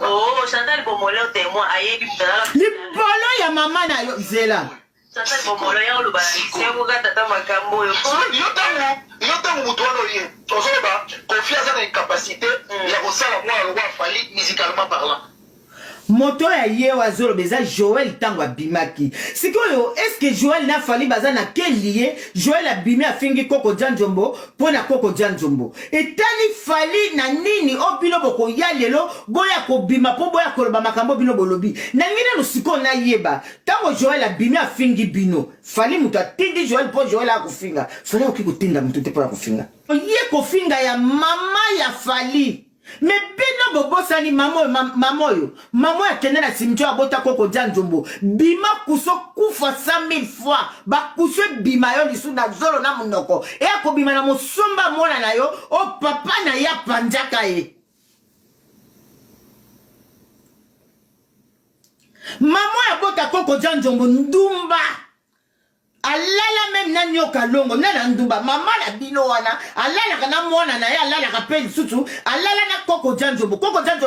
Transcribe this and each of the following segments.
Oh, Chantal Bomolo témoin ayebi tala. Libolo ya mama na yo zela. Chantal Bomolo ya oluba c'est muga tata makambo yo. Yo tango mutu wana ye. Tozoba confiance na incapacité ya kosala mwa fali musicalement parlant. Moto ya yewa zolo beza Joël tango abimaki. Sikoyo est-ce que Joël na fali baza na quel lié Joël abimi afingi Koko Janjombo pona Koko Janjombo. Etali fali na nini opilo boko ya lelo boya ko bima po boya ko ba makambo bino bolobi. Na ngine no siko na yeba. Tango Joël abimi afingi bino. Fali mutu atindi Joël po Joël akufinga. Fali okikutinda mutu te po akufinga. Ye kofinga ya mama ya fali. Mais bino bobosani mamoyo ya kende na cimetière abota Koko Janjombo bima kuso kufa 100 000 fois ba kuso bima yo lisu na zolo na munoko e akobima na mosomba mona na yo o papa na ya panjaka ye mamoyo abota Koko Janjombo ndumba alala même na nyoka longo na ndumba mama la bino wana alala kana mwana na ya alala ka pe sutu alala na Koko Janjombo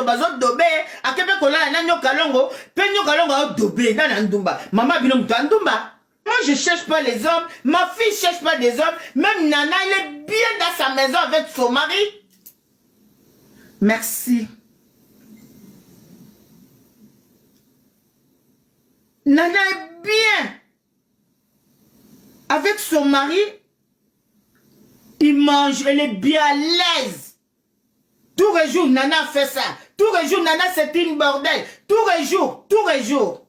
bazo dobe akebe kolala na nyoka longo pe nyoka longo o dobe na ndumba mama bino mutu ndumba. Moi je cherche pas les hommes, ma fille cherche pas des hommes, même Nana elle est bien dans sa maison avec son mari. Merci. Nana est bien avec son mari, il mange, elle est bien à l'aise. Tous les jours, Nana fait ça. Tous les jours, Nana, c'est une bordel. Tous les jours.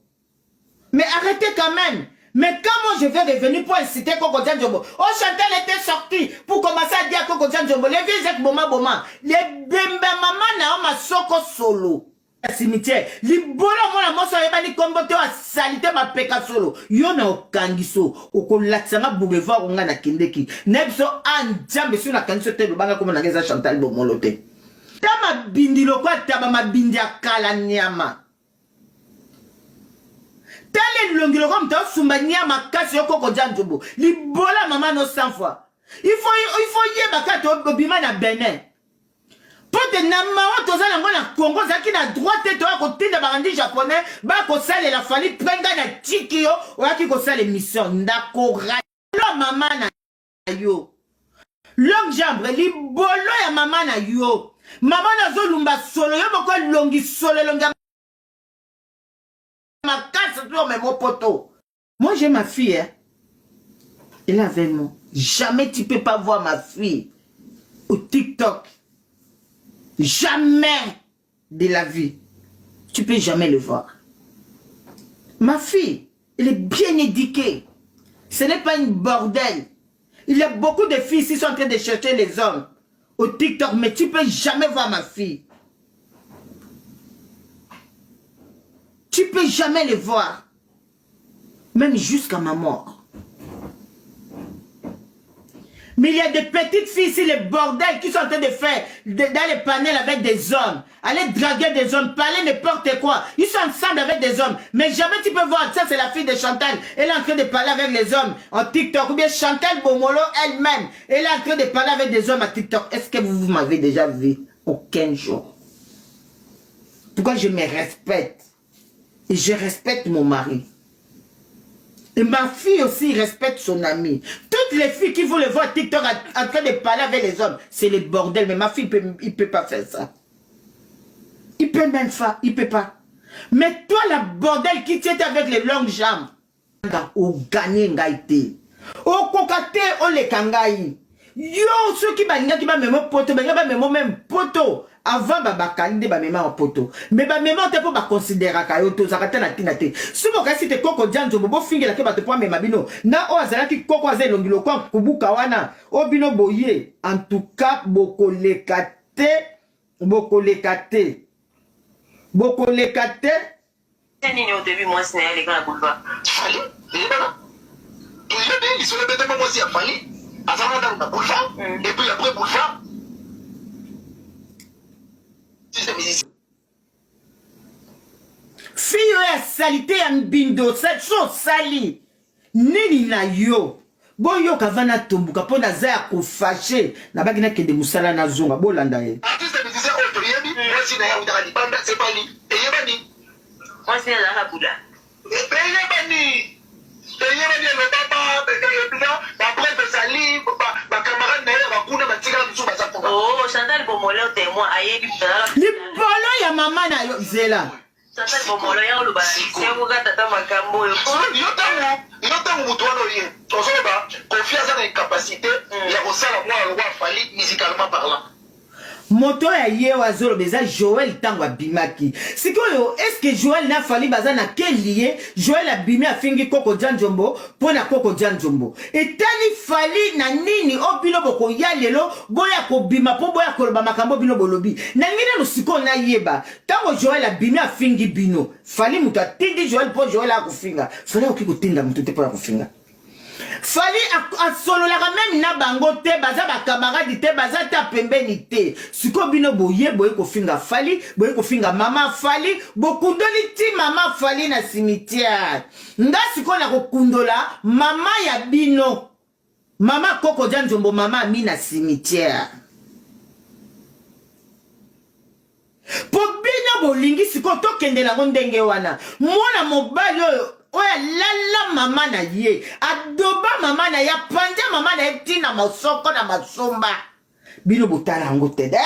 Mais arrêtez quand même. Mais quand moi je vais revenir pour inciter Koko Janjombo, oh Chantal était sortie pour commencer à dire à Koko Janjombo, les vieux êtes boma, les bemba maman na ma soko solo. Cimetière libolo mona moso yebani kombote wa salite ma peka solo yo na okangiso okolatsanga boulevard onga na kindeki nebso anjambe sur na kangiso te banga comme na ngeza Chantal Bomolo te tama bindilo kwa taba mabindi akala nyama tele longilo comme ta sumba nyama kasi yo Koko Janjombo libola maman no 100 fois il faut yeba ka to bima na Benin. Pote na mawa toza na ngona Congo zaki na droite to ko tinda barandi japonais ba ko sale la fali prenga na tikio oaki ko sale mission ndako ra mama na yo long jambre li bolo ya mama na yo mama na zo lumba solo yo boko longi solo longa ma casse to me mo poto. Moi j'ai ma fille hein. Elle est avec moi. Jamais tu peux pas voir ma fille au TikTok. Jamais de la vie. Tu peux jamais le voir. Ma fille, elle est bien éduquée. Ce n'est pas une bordel. Il y a beaucoup de filles qui sont en train de chercher les hommes au TikTok, mais tu peux jamais voir ma fille. Tu peux jamais le voir. Même jusqu'à ma mort. Mais il y a des petites filles ici, les bordels, qui sont en train de faire dans les panels avec des hommes. Aller draguer des hommes, parler n'importe quoi. Ils sont ensemble avec des hommes. Mais jamais tu peux voir, ça c'est la fille de Chantal. Elle est en train de parler avec les hommes en TikTok. Ou bien Chantal Bomolo elle-même. Elle est en train de parler avec des hommes à TikTok. Est-ce que vous m'avez déjà vu? Aucun jour. Pourquoi je me respecte? Et je respecte mon mari. Et ma fille aussi respecte son ami. Toutes les filles qui veulent le voir TikTok en train de parler avec les hommes, c'est le bordel. Mais ma fille, il peut pas faire ça. Il peut même pas, il peut pas. Mais toi, la bordel qui tient avec les longues jambes, au gagné ngaïté. Au kokate, on les kangaï. Yo, ceux qui balinga qui va même poto, même poto. Avant babakali de ba mema en poto. Mais ba mema te po ba considérer ka yo to zakata na tinate. Sumo kasi te Koko Janjombo bo fingi la ke ba te po mema bino. Na o azala ki Koko azel longilo kwa kubuka wana. O bino boye. En tout cas boko lekate. Nini au début moi c'est les gars boulevard. Fallait. Tu l'as dit, ils sont les bêtes moi aussi à Fallait. Azala dans le boulevard. Et puis après boulevard. Fille ya salité ya mbindo, cette chose sali. Nini na yo. Bo yo kavana tombuka po na za ya ko fâché. Na baki na kende musala na zonga bolanda ye. Artiste me disait oh tu mwasi na ya utaka libanda c'est pas ni eyebani mwasi azalaka bula eyebani le papa baprêtre ezali bacamarade na ye bakuna batikala mosusu baza mpoka oh Chantal Bomolo témoin ayebi libolo ya mama na yo zela Chantal Bomolo ya oloba semuka tata makambo oyo yo ntango moto wana oye ozoloba confiance na incapacité ya kosala mwana lokwa afali musicalement parlant moto ya ye azoloba eza Joël ntango abimaki sikoyo eske Joël na fali baza na keli ye Joël abimi afingi Koko Janjombo mpo na Koko Janjombo etali fali na nini o bino bokoya lelo boya kobima mpo boya koloba makambo bino bolobi na ngine sikoyo nayeba ntango Joël abimi afingi bino fali moto atindi Joël mpo Joël akofinga fali akoki kotinda moto te mpo ya kofinga fali asololaka même na bango te baza bakamaradi te baza ta pembeni te siko bino boye boye kofinga fali boye kofinga mama fali bokundoli ti mama fali na cimetière nga siko na kokundola mama ya bino mama Koko Janjombo mama ami na cimetière po bino bolingi siko tokende nango ndenge wana mwana mobali oyo oya lala mama na ye adoba mama na ye apanja mama na ye tina masoko na masomba bino botala yango te de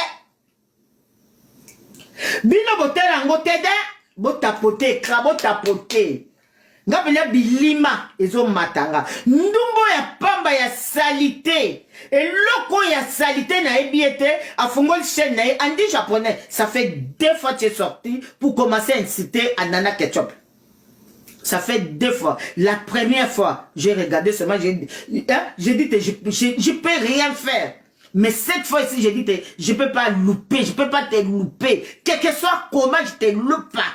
bino botala yango te de botapote ekra botapote nga pena bilima ezomatanga ndumbo ya pamba ya salite eloko ya salite na yebi ete afungoli chaîne na ye andi japonais ça fait 2 fois tu es sorti pour commencer à inciter à Nana Ketchup. Ça fait 2 fois. La première fois, j'ai regardé seulement, j'ai dit, je peux rien faire. Mais cette fois-ci, j'ai dit, je peux pas louper, je peux pas te louper. Quel que soit comment, je te loupe pas.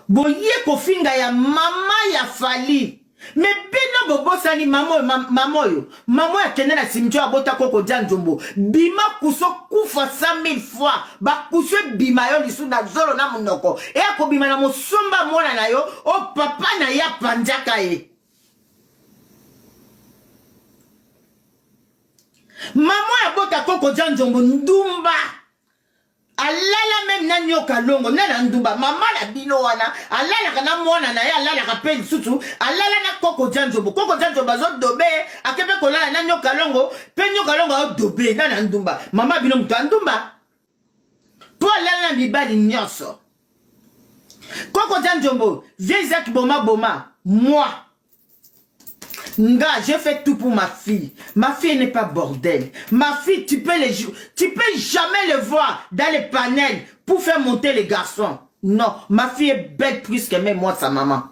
Boye kofinga ya mama ya fali. Mais bino bobosani mamoyo. Mamoyo akende na cimetière abota Koko Janjombo. Bima kuso kufa 100 000 fois. Ba kuso bima yo lisu na zolo na munoko. E ako bima na mosomba mona na yo. O papa na ya panjaka ye. Mamoyo abota Koko Janjombo ndumba. Alala même na nyoka longo na ndumba mama la bino wana alala kana mwana na ye alala ka pe susu alala na Koko Janjombo bazo dobe akebe kolala na nyoka longo pe nyoka longo o dobe na ndumba mama bino muto ndumba po alala na bibali nyonso Koko Janjombo vieux Isaac boma moi nga, j'ai fait tout pour ma fille. Ma fille n'est pas bordel. Ma fille, tu peux jamais le voir dans les panels pour faire monter les garçons. Non, ma fille est belle plus que même moi, sa maman.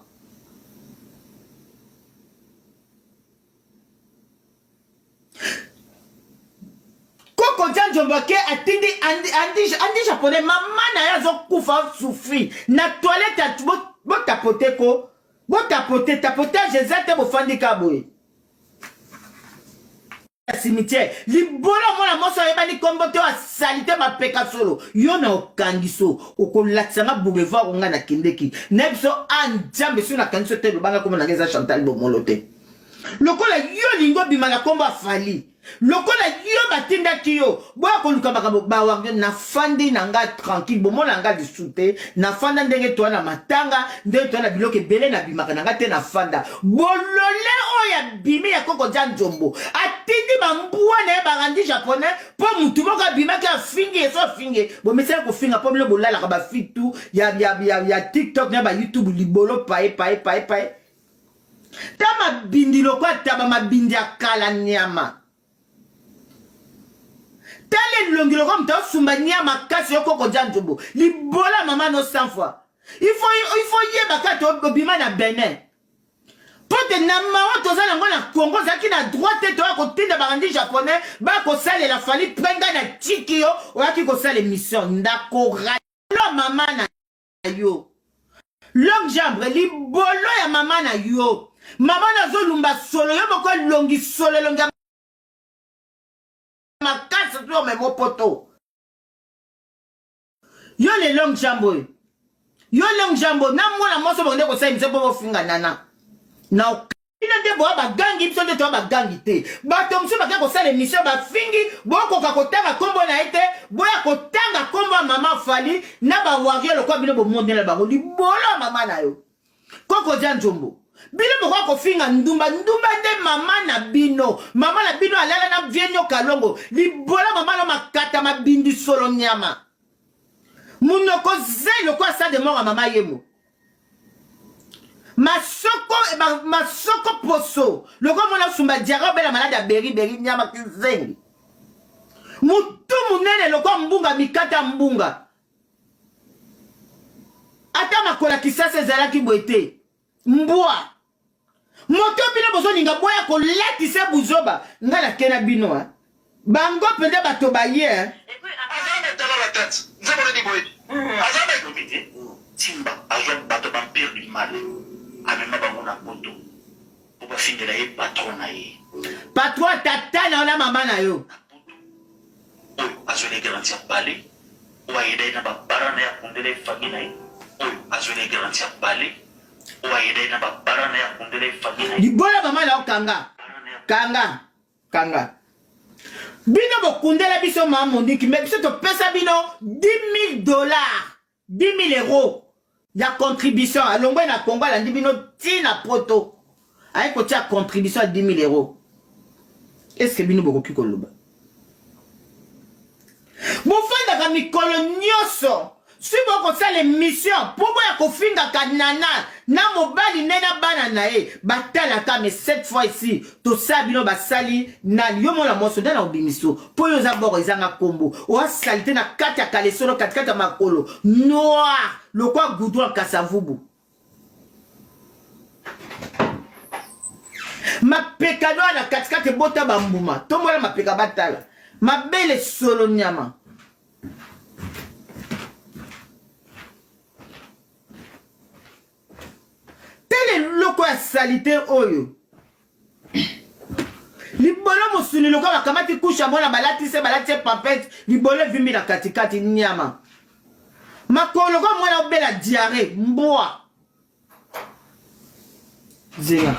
Koko Janjombo andi japonais, maman na yazo kufa souffri. Na toilette bo tapote ko. Bon tapotage exact bo fandi kaboy. Cimetière. Libolo mona moso yebani kombote wa salite ma peka solo. Yo na okangiso. Okolatsanga boulevard onga na kindeki. Nebso anjambe su na kangiso te lobanga komo na ngeza Chantal Bomolo te. Lokola yo lingo bimala kombo afali. Lokola yo batinda kiyo. Boya koluka makambo bawa na fandi na nga tranquille. Bomo na nga disute. Na fanda ndenge toa na matanga. Ndenge toa na biloke bele na bimaka na nga te na fanda. Bolole oya bimi ya Koko Janjombo. Atindi bambuwa na ye barandi japonais. Po mutu moka bimaki ya fingi eso fingi. Bo mesele ko finga po milo bolala kaba fitu. Ya TikTok na ba YouTube libolo pae. Tama bindi loko taba mabindi ya kala nyama. Tale longilo comme ta sumba nyama kasi yo Koko Janjombo. Libola maman no 100 fois. Il faut yeba kato bima na Benin. Pote na mawa toza na ngona Congo zaki na droite to ko tinda barandi japonais ba ko sale la fali prenga na tiki yo o yaki ko sale mission ndako lo mama na yo. Long jambre libolo ya mama na yo. Mama na zo lumba solo yo boko longi solo longa makasa tu memo poto. Yo le long jambo. Yo long jambo na mwana moso bonde ko sai msepo finga nana. Na bino nde boya bagangi biso nde toya bagangi te bato mosusu bakea kosala émission bafingi bokoka kotanga nkombo na ye te boya kotanga nkombo ya mama fali na bawario lokwa bino bomondela bango libolo ya mama na yo koko dia nzombo bino bokoka kofinga ndumba nde mama na bino alala na vie nyoka longo libolo ya mama no makata mabindi solo nyama munoko ze lokwa sa de mort ya mama yemo masoko poso loko mona sumba diara bela malade ya beri nyama kizengi mutu munene loko mbunga mikata mbunga ata makola kisasa ezalaki boye mbwa moto bino bozolinga boya kolatisa buzoba nga na kena bino bango mpenza bato baye timba azwa bato bamperdu mal amema bango na poto po bafingela ye patron na ye patron tata na yo na mama na yo oyo azwela garanti ya bale oyo ayeda ye na babara na ya kundela ye fami na ye oyo azwela garanti ya bale oyo ayeda ye na babara na ya kundela ye fami na ye libola mama na yo kanga bino bokundela biso mama mondiki me biso topesa bino $10,000 €10,000 ya contribution alongwe na Congo alandi bino tina poto aye kotia contribution ya $10,000 est-ce que bino bokoki koloba bofandaka mikolo nyonso si bokosala émission mpo boya kofingaka nana na mobali nde na bana na ye batalaka mais cette fois ici tosala bino basali nani yo mona moso nde na obimiso mpo oyo oza boko ezanga nkombo oasali te na kati ya kalesolo katikati ya makolo noir lokwa goudron kasavubu mapeka noir na katikati ebota bambuma tombola mapeka batala mabele solo nyama tele loko ya salite oyo libolo mosuni loko bakamati kusha mona balati pampete libolo vimbi na katikati nyama makolo kwa mwana obela diare mbwa zenga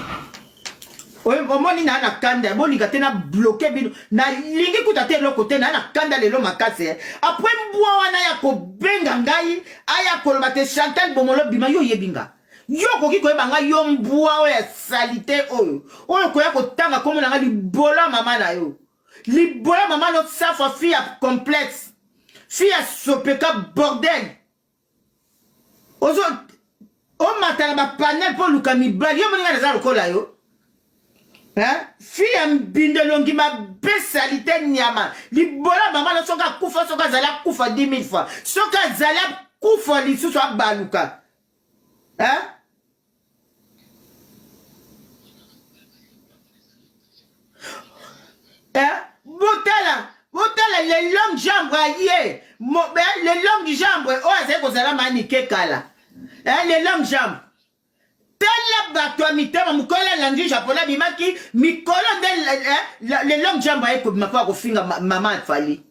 oyo omoni na kanda bolinga te na bloke bino na lingi kuta te eloko te na kanda lelo makasi apres mbwa wana ya kobenga ngai aya koloba te Chantal Bomolo bima yo yebinga yo koki koyeba ngai yo mbwa oyo ya salite oyo koya kotanga komona ngai libola mama na yo libola mama no safa fille ya complexe fille ya sopeka bordel ozo omata na bapanel mpo luka mibali yo moninga naza lokola yo fille ya mbindelongi mabe salite nyama libola mama no soki akufa soki azali akufa 10 000 fois soki azali akufa lisusu abaluka botala les longues jambes aye les longues jambes oyo azali kozala manike kala les longues jambes tala bato ya mitema mokolo alandi japonais bimaki mikolo nde les longues jambes aye kobima mpo akofinga mama afali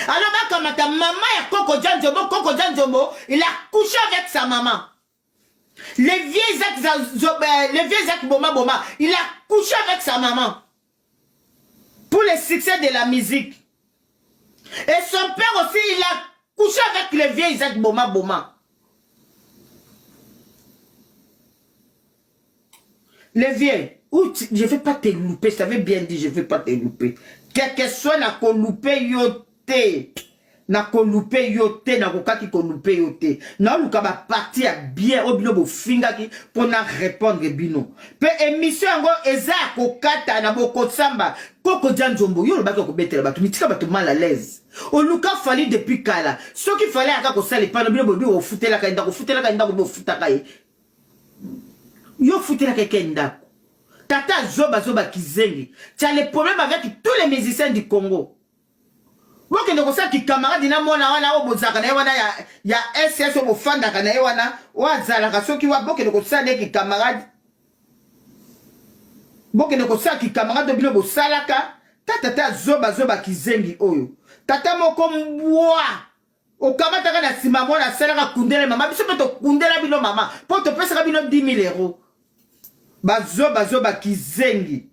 alors bakamata mama ya Koko Dia Nzombo il a couché avec sa maman les vieux Zach Boma il a couché avec sa maman pour le succès de la musique. Et son père aussi, il a couché avec le vieux Isaac Boma. Le vieux, je ne vais pas te louper, je t'avais bien dit, je ne vais pas te louper. Quel que soit la louper yote. Na louper yote, na kokaki louper yote. Na luka ba parti à bien au bino bo fingaki pour na répondre bino. Pe émission ngo eza kokata na boko samba. Koko Dia Nzombo yo lobaki ko betela batu mitika batu mal à l'aise. O luka fali depuis kala. Ce qu'il fallait aka ko sala pa no bino bo o futela ka ndako bo futaka ye. Yo futela ka ndako. Tata zoba kizengi. Tu as les problèmes avec tous les musiciens du Congo. Boke ndeko sa ki camarade na mona wana o bozaka na wana ya SS o bofanda kana wana wazala ka soki wa boke ndeko sa ne ki camarade boke ndeko sa ki camarade bino bosalaka tata zoba kizengi oyo tata moko mbwa o kamata kana sima mona salaka kundela mama biso to kundela bino mama po to pesa bino 10 000 €. bazo bakizengi.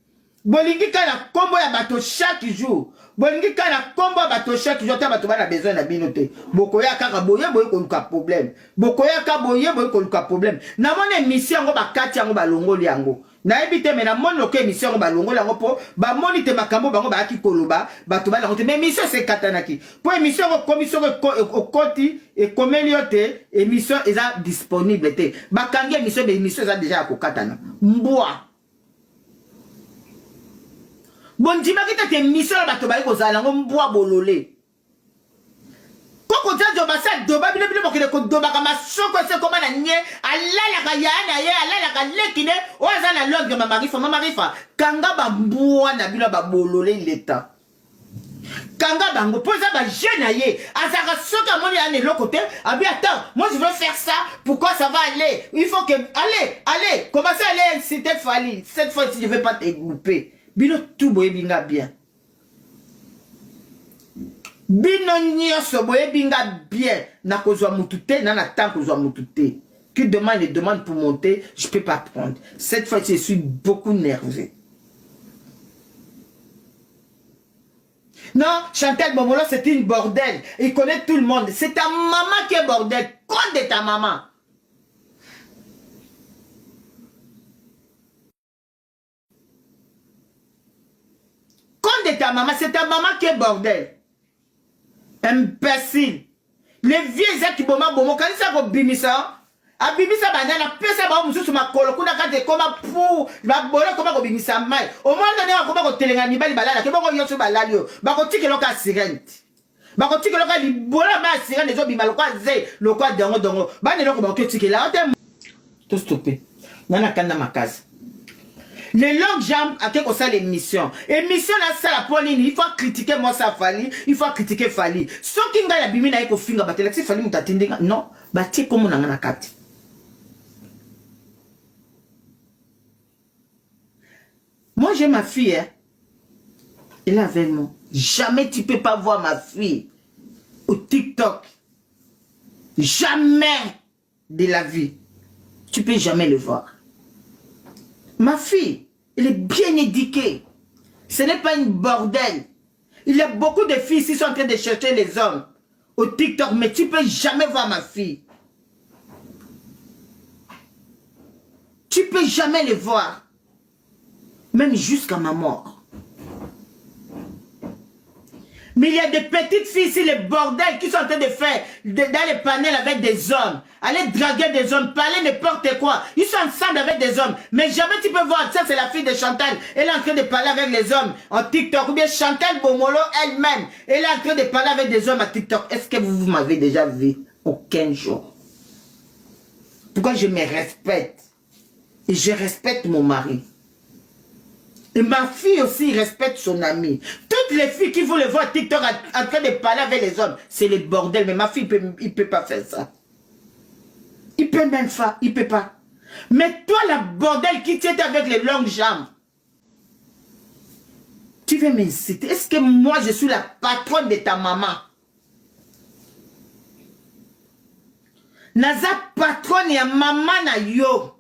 Bolingi kana kombo ya bato chaque jour. Bolingi kana kombo ya bato chaque jour. Ta bato bana besoin na binote. Bokoya kaka boye koluka problème. Bokoya ka boye koluka problème. Na mone émission ngo bakati yango balongoli yango. Na ebite me na mone loke émission ngo balongoli yango po ba monite makambo bango ba ki koloba bato bala ngote. Mais émission c'est katanaki. Po émission ngo commission ko koti et komeliote émission eza disponible te. Bakangi émission be émission eza déjà ko katana. Mbwa. Bon dimaki te mission la bato bayi kozala ngo mbwa bolole. Koko janjo basa doba bile bokile ko doba kama soko se koma na nye alala ka yana ye alala ka lekine oza na longue mama rifa kanga ba mbwa na bilo ba bolole leta. Kanga bango posa ba jeune ye azaka soka moni ane lokote abi attends moi je veux faire ça pourquoi ça va aller il faut que allez commencez à aller inciter Fally cette fois ci je vais pas te grouper. Bino tout boye binga bien. Bino nyonso boye binga bien. Na kozwa mutute, na temps kozwa mutute. Qui demande pour monter, je peux pas prendre. Cette fois, je suis beaucoup nerveux. Non, Chantal Bomolo, c'est une bordel. Il connaît tout le monde. C'est ta maman qui est bordel. Compte de ta maman. De ta maman, c'est ta maman qui est bordel. Imbécile. Les vieux qui boma bomo, quand ils savent bimisa, a bimisa banana, pesa ba musu ma kolo, kuna kate koma pou, ba bola koma ko bimisa mai. Au moins donné koma ko telenga ni bali balala, ke boko yosu balalio, ba ko tike loka sirente. Ba ko tike loka li bola ma sirente zo bimalo kwa ze, lokwa dongo. Ba ne loko ba ko tike la, tout stoppé. Nana kanda makazi. Les longues jambes à quelque chose l'émission. Émission là ça la Pauline, il faut critiquer moi ça Fally, il faut critiquer Fally. Ce qui nga la bimi na eko finga batela si Fally mutatindinga non, bati comme on a kati. Moi j'ai ma fille hein. Elle est avec moi. Jamais tu peux pas voir ma fille au TikTok. Jamais de la vie. Tu peux jamais le voir. Ma fille, elle est bien éduquée. Ce n'est pas une bordel. Il y a beaucoup de filles qui sont en train de chercher les hommes au TikTok, mais tu ne peux jamais voir ma fille. Tu ne peux jamais les voir. Même jusqu'à ma mort. Mais il y a des petites filles ici, les bordels, qui sont en train de faire dans les panels avec des hommes. Aller draguer des hommes, parler n'importe quoi. Ils sont ensemble avec des hommes. Mais jamais tu peux voir, ça c'est la fille de Chantal. Elle est en train de parler avec les hommes en TikTok. Ou bien Chantal Bomolo elle-même. Elle est en train de parler avec des hommes à TikTok. Est-ce que vous m'avez déjà vu? Aucun jour. Pourquoi je me respecte? Et je respecte mon mari. Et ma fille aussi respecte son ami. Toutes les filles qui veulent voir TikTok en train de parler avec les hommes, c'est le bordel. Mais ma fille, il peut pas faire ça. Il peut même pas, il peut pas. Mais toi, la bordel qui tient avec les longues jambes, tu veux m'inciter? Est-ce que moi, je suis la patronne de ta maman? Naza patronne ya maman na yo.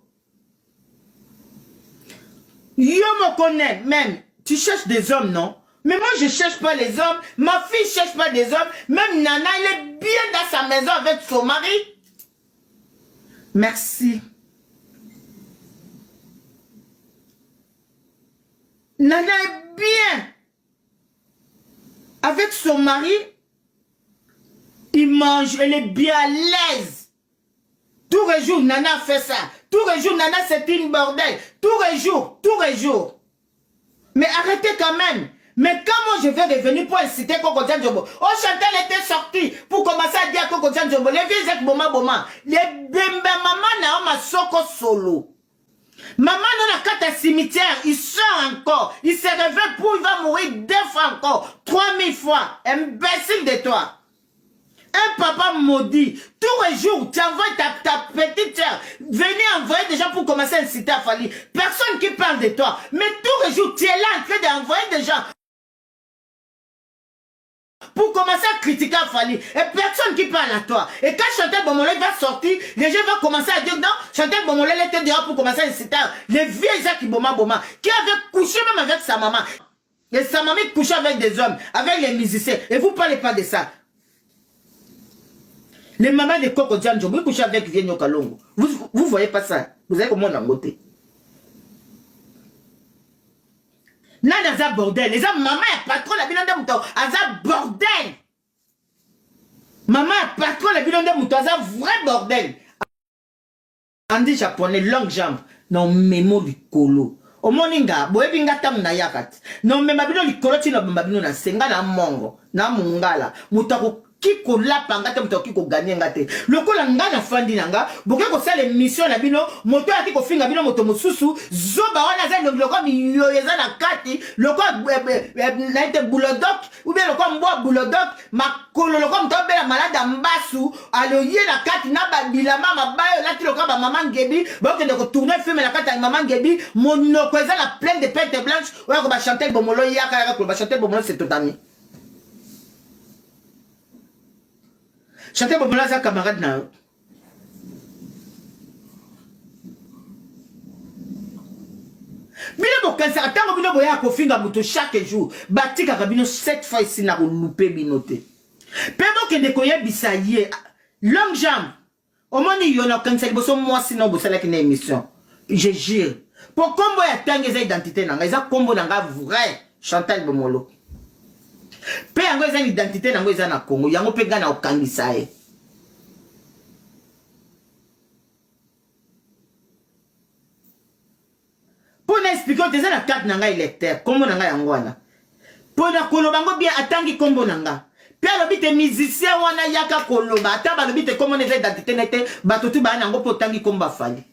Yo me connais même. Tu cherches des hommes, non? Mais moi, je ne cherche pas les hommes. Ma fille ne cherche pas des hommes. Même Nana, elle est bien dans sa maison avec son mari. Merci. Nana est bien. Avec son mari, il mange, elle est bien à l'aise. Tous les jours, Nana fait ça. Tous les jours, Nana, c'est une bordel. Tous les jours, tous les jours. Mais arrêtez quand même. Mais quand moi je vais revenir pour inciter Koko Djanjobo, oh Chantal était sortie pour commencer à dire Koko Djanjobo, les vieux êtes boma, les bembe maman na ma soko solo. Maman n'a qu'à ta cimetière, il sort encore, il se réveille pour, il va mourir 2 fois encore, 3000 fois, imbécile de toi. Un papa maudit, tous les jours, tu envoies ta petite soeur, venez envoyer des gens pour commencer à inciter à Fally. Personne qui parle de toi, mais tous les jours, tu es là en train d'envoyer des gens pour commencer à critiquer Fally. Et personne qui parle à toi. Et quand Chantal Bomolé va sortir, les gens vont commencer à dire non, Chantal Bomolé était dehors pour commencer à inciter les vieux Isaac Boma, qui avait couché même avec sa maman. Et sa maman couchait avec des hommes, avec les musiciens. Et vous ne parlez pas de ça. Les mamans de Coco Djanjo, vous couchez avec Vienno Kalongo. Vous voyez pas ça. Vous avez comment en côté. Nan a bordel. Les hommes, maman est patron la bilan de mouton. Aza bordel. Maman est patron la bilan de mouton. Aza vrai bordel. Andi japonais, longue jambe. Non, mémo du colo. Au moninga, boebinga tam na yakat. Non, mais mabino li colo tino mabino na senga na mongo. Na mungala. Moutako. Kiko la pangate mto kiko gagner ngate lokola ngana fandi nanga boke ko sala émission na bino moto ati ko finga bino moto mosusu zoba wana za loko miyo yeza na kati loko na ite bulodok ou bien loko mbo bulodok makolo loko mto bela malade mbasu aloye na kati na badila mama bayo lati loko ba maman ngebi boke de ko tourner film na kati ya maman ngebi monoko eza na plein de pète blanche oya ko ba chanter bomolo yaka ko ba chanter bomolo c'est totami. Chantal Bomolé sa camarade na. Bino bokansa atango bino boya ko finga moto chaque jour. Batika kabino 7 fois ici na ko louper binote. Pebo ke de koye bisaye longue jambe. Au moins yona kansa boso moi sinon bosala ki na émission. Je jure. Pour combo ya tangue za identité nanga, za combo nanga vrai Chantal Bomolé. Pe yango eza identité nango eza na Congo yango pe gana okangisa ye pour n'expliquer que eza na carte nanga électeur kombo nanga yango wana pour na koloba ngo bien atangi kombo nanga pe alobi te musicien wana yaka koloba ata balobi te kombo neza identité nete bato tu ba nango po tangi kombo Fally